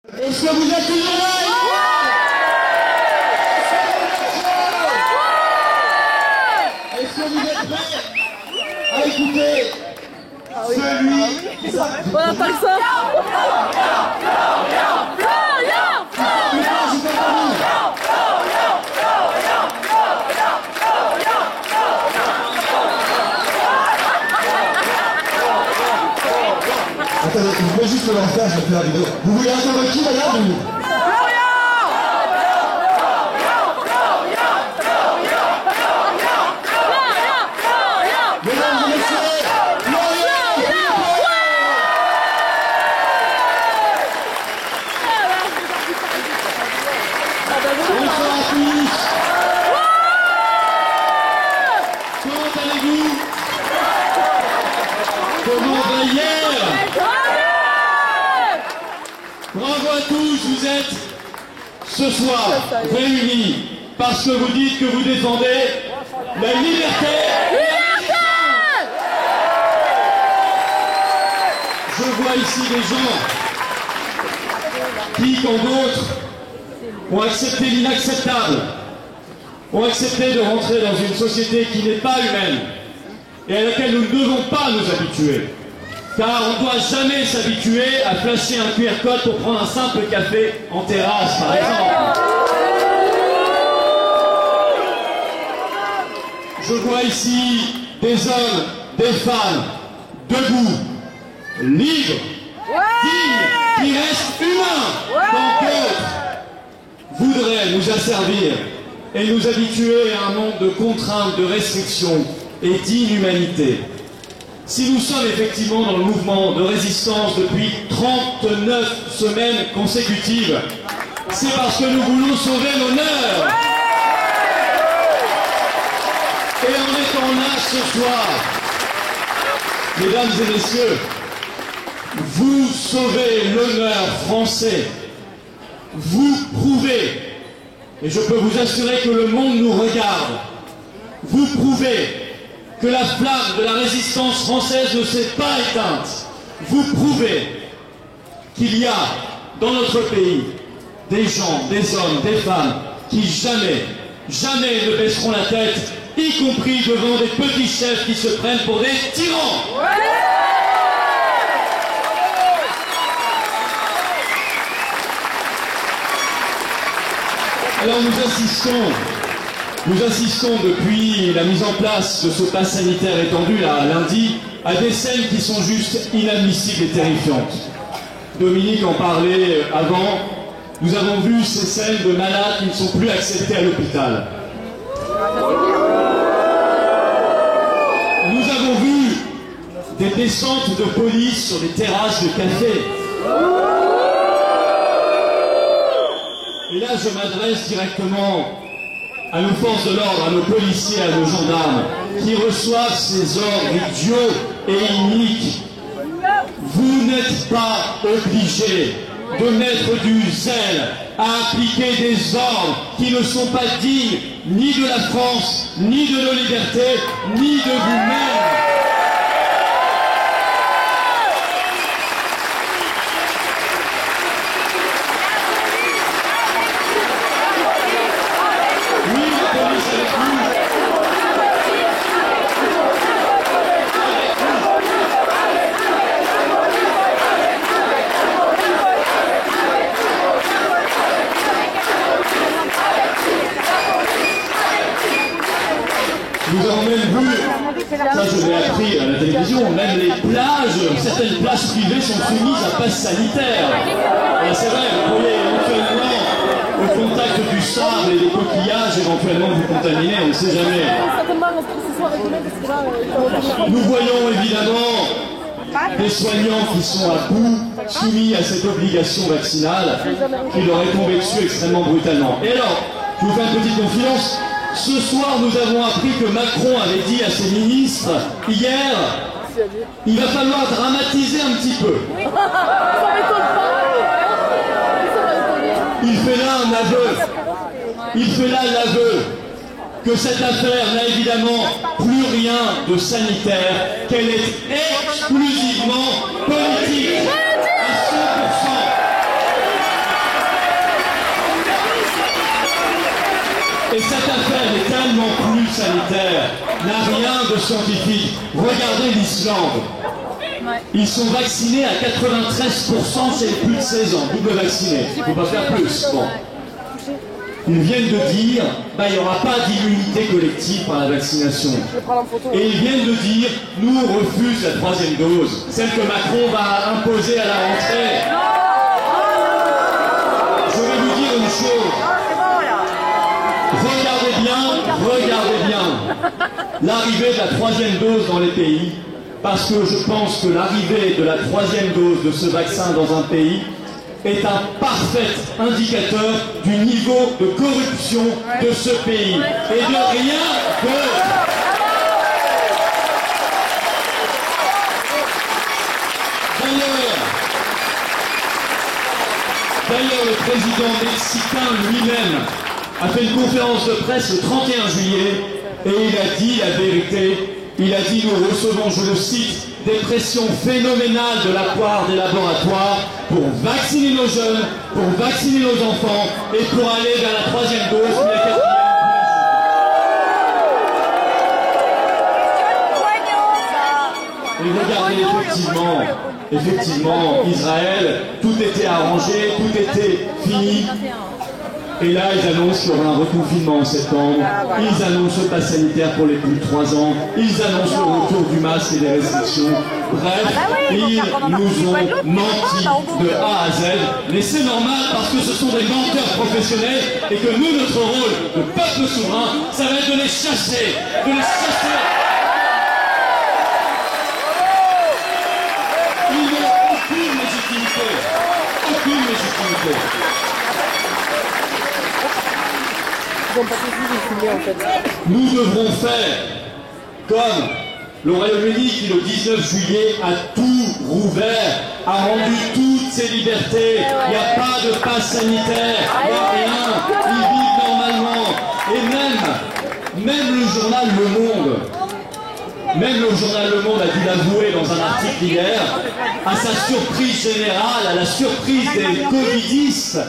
Est-ce que vous êtes toujours là? Est-ce que vous êtes prêts à écouter celui qui s'appelle... On n'a pas que ça. Attendez, vous pouvez juste me lancer, je vais faire la vidéo. Vous voulez entendre qui, madame? Mesdames et messieurs, Florian! Bonsoir à tous! Comment allez-vous? Comment va hier? Bravo à tous, vous êtes ce soir réunis parce que vous dites que vous défendez la liberté. Je vois ici des gens qui, quand d'autres ont accepté l'inacceptable, ont accepté de rentrer dans une société qui n'est pas humaine et à laquelle nous ne devons pas nous habituer. Car on ne doit jamais s'habituer à flasher un QR code pour prendre un simple café en terrasse, par exemple. Je vois ici des hommes, des femmes, debout, libres, dignes, qui restent humains, quand d'autres voudraient nous asservir et nous habituer à un monde de contraintes, de restrictions et d'inhumanité. Si nous sommes effectivement dans le mouvement de résistance depuis 39 semaines consécutives, c'est parce que nous voulons sauver l'honneur. Et en étant là ce soir, mesdames et messieurs, vous sauvez l'honneur français. Vous prouvez, et je peux vous assurer que le monde nous regarde, vous prouvez que la flamme de la résistance française ne s'est pas éteinte. Vous prouvez qu'il y a dans notre pays des gens, des hommes, des femmes qui jamais, jamais ne baisseront la tête, y compris devant des petits chefs qui se prennent pour des tyrans. Alors nous assistons depuis la mise en place de ce pass sanitaire étendu là, lundi, à des scènes qui sont juste inadmissibles et terrifiantes. Dominique en parlait avant, nous avons vu ces scènes de malades qui ne sont plus acceptés à l'hôpital. Nous avons vu des descentes de police sur les terrasses de café. Et là, je m'adresse directement à nos forces de l'ordre, à nos policiers, à nos gendarmes, qui reçoivent ces ordres idiots et iniques. Vous n'êtes pas obligés de mettre du zèle à appliquer des ordres qui ne sont pas dignes ni de la France, ni de nos libertés, ni de vous-même. Nous avons même vu, ça je l'ai appris à la télévision, même les plages, certaines plages privées sont soumises à passe sanitaire. C'est vrai, vous pourriez éventuellement, au contact du sable et des coquillages, éventuellement vous contaminer, on ne sait jamais. Nous voyons évidemment des soignants qui sont à bout, soumis à cette obligation vaccinale, qui leur est tombée dessus extrêmement brutalement. Et alors, je vous fais une petite confidence. Ce soir, nous avons appris que Macron avait dit à ses ministres, hier, il va falloir dramatiser un petit peu. Il fait là un aveu. Il fait là l'aveu que cette affaire n'a évidemment plus rien de sanitaire, qu'elle est exclusivement politique. À 100%. cette affaire est tellement plus sanitaire, n'a rien de scientifique. Regardez l'Islande. Ils sont vaccinés à 93% chez les plus de 16 ans, double vaccinés. Il ne faut pas faire plus. Bon. Ils viennent de dire il n'y aura pas d'immunité collective par la vaccination. Et ils viennent de dire nous on refuse la troisième dose, celle que Macron va imposer à la rentrée. Je vais vous dire une chose. Regardez bien l'arrivée de la troisième dose dans les pays, parce que je pense que l'arrivée de la troisième dose de ce vaccin dans un pays est un parfait indicateur du niveau de corruption de ce pays et de rien d'autre. D'ailleurs, le président mexicain lui-même a fait une conférence de presse le 31 juillet et il a dit la vérité. Il a dit nous recevons, je le cite, des pressions phénoménales de la part des laboratoires pour vacciner nos jeunes, pour vacciner nos enfants et pour aller vers la troisième dose et la quatrième. Et regardez, effectivement, Israël, tout était arrangé, tout était fini. Et là, ils annoncent qu'il y aura un reconfinement en septembre. Ils annoncent le pass sanitaire pour les plus de 3 ans. Ils annoncent le retour du masque et des restrictions. Bref, ils nous ont menti de A à Z. Mais c'est normal parce que ce sont des menteurs professionnels et que nous, notre rôle de peuple souverain, ça va être de les chasser. De les chasser. Ils n'ont aucune légitimité. Aucune légitimité. Nous devrons faire comme le Royaume-Uni qui le 19 juillet a tout rouvert, a rendu toutes ses libertés. Il n'y a pas de passe sanitaire, il n'y a rien, ils vivent normalement. Et même le journal Le Monde a dû l'avouer dans un article hier, à sa surprise générale, à la surprise des covidistes,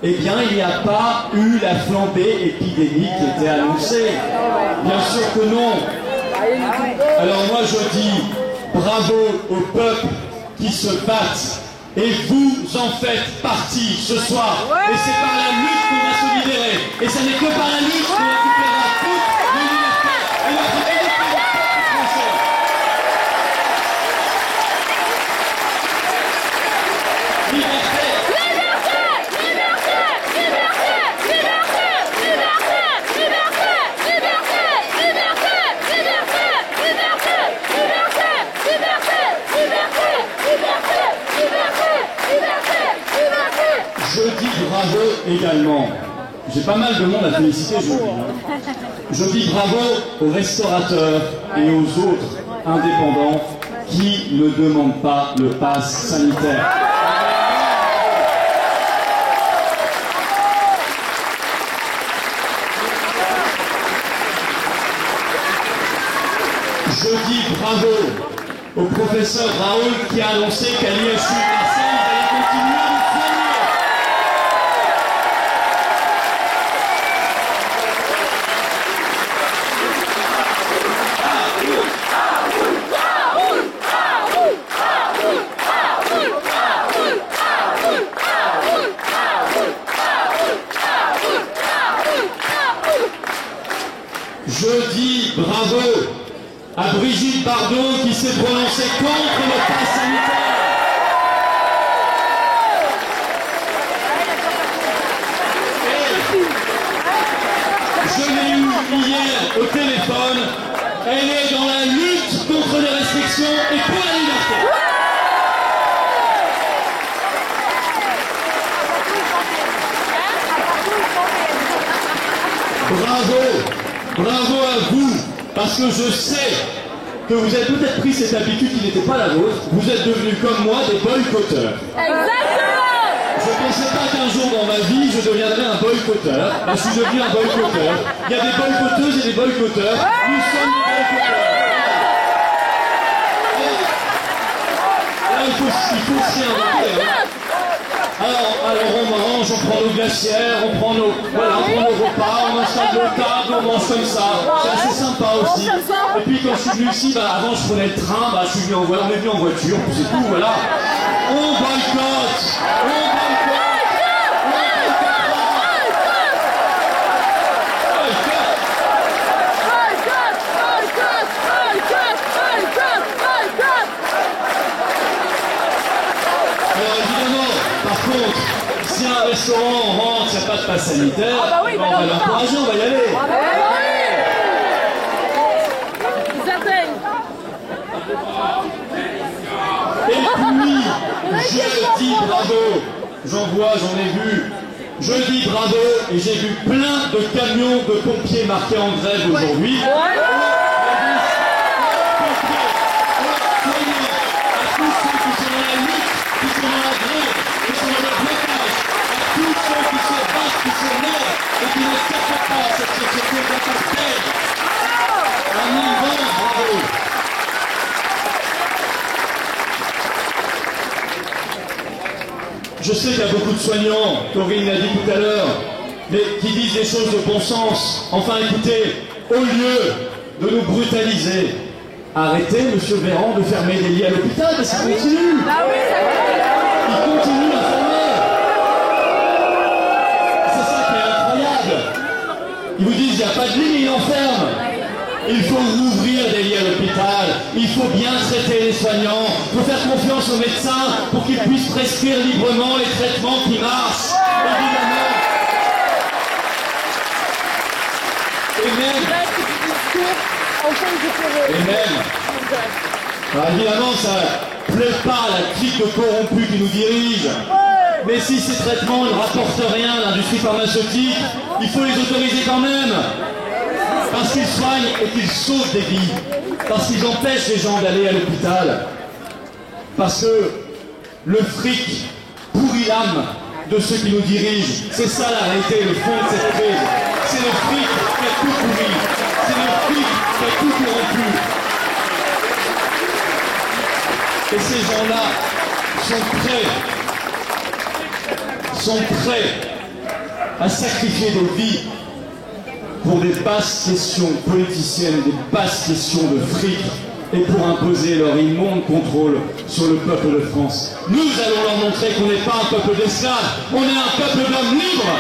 eh bien, il n'y a pas eu la flambée épidémique qui était annoncée. Bien sûr que non. Alors moi, je dis bravo au peuple qui se battent. Et vous en faites partie ce soir. Et c'est par la lutte qu'on va se libérer. Et ce n'est que par la lutte qu'on récupérera toutes nos libertés et notre indépendance française. Liberté. Je dis bravo également. J'ai pas mal de monde à féliciter aujourd'hui. Je dis bravo aux restaurateurs et aux autres indépendants qui ne demandent pas le pass sanitaire. Je dis bravo au professeur Raoul qui a annoncé qu'à l'IHU de Marseille, il allait continuer à nous soigner. Je dis bravo à Brigitte Bardot qui s'est prononcée contre le pass sanitaire. Je l'ai eue hier au téléphone. Elle est dans la lutte contre les restrictions et pour la liberté. Bravo à vous, parce que je sais que vous avez peut-être pris cette habitude qui n'était pas la vôtre. Vous êtes devenus comme moi des boycotteurs. Exactement. Je ne pensais pas qu'un jour dans ma vie je deviendrais un boycotteur. Je suis devenu un boycotteur. Il y a des boycotteuses et des boycotteurs. Nous sommes des boycotteurs. Là, il faut se réinventer. Alors on m'arrange. mange, on prend nos glacières, on prend nos, voilà, on prend nos repas, on installe nos tables, on mange comme ça. C'est assez sympa aussi. Et puis quand je suis venu ici, bah, avant je prenais le train, bah, je suis venu en voiture, on est venu en voiture, puis c'est tout, voilà. On boycotte. Alors évidemment, par contre, si un restaurant rentre, il n'y a pas de passe sanitaire, on va l'encourager, on va y aller. Et puis, je dis bravo, j'en vois, j'en ai vu, je dis bravo, et j'ai vu plein de camions de pompiers marqués en grève aujourd'hui. Je sais qu'il y a beaucoup de soignants, Corinne l'a dit tout à l'heure, mais qui disent des choses de bon sens. Enfin écoutez, au lieu de nous brutaliser, arrêtez, monsieur Véran, de fermer des lits à l'hôpital, mais ça continue. Il continue à fermer. C'est ça qui est incroyable. Ils vous disent, il n'y a pas de lit, mais ils enferment. Il faut rouvrir des lits à l'hôpital, il faut bien traiter les soignants, il faut faire confiance aux médecins pour qu'ils puissent prescrire librement les traitements qui marchent, évidemment. Et même, alors évidemment, ça ne plaît pas à la clique de corrompus qui nous dirige. Mais si ces traitements ne rapportent rien à l'industrie pharmaceutique, il faut les autoriser quand même. Parce qu'ils soignent et qu'ils sauvent des vies. Parce qu'ils empêchent les gens d'aller à l'hôpital. Parce que le fric pourrit l'âme de ceux qui nous dirigent. C'est ça la réalité, le fond de cette crise. C'est le fric qui a tout pourri. C'est le fric qui a tout corrompu. Et ces gens-là sont prêts à sacrifier des vies pour des basses questions politiciennes, des basses questions de fric, et pour imposer leur immonde contrôle sur le peuple de France. Nous allons leur montrer qu'on n'est pas un peuple d'esclaves, on est un peuple d'hommes libres.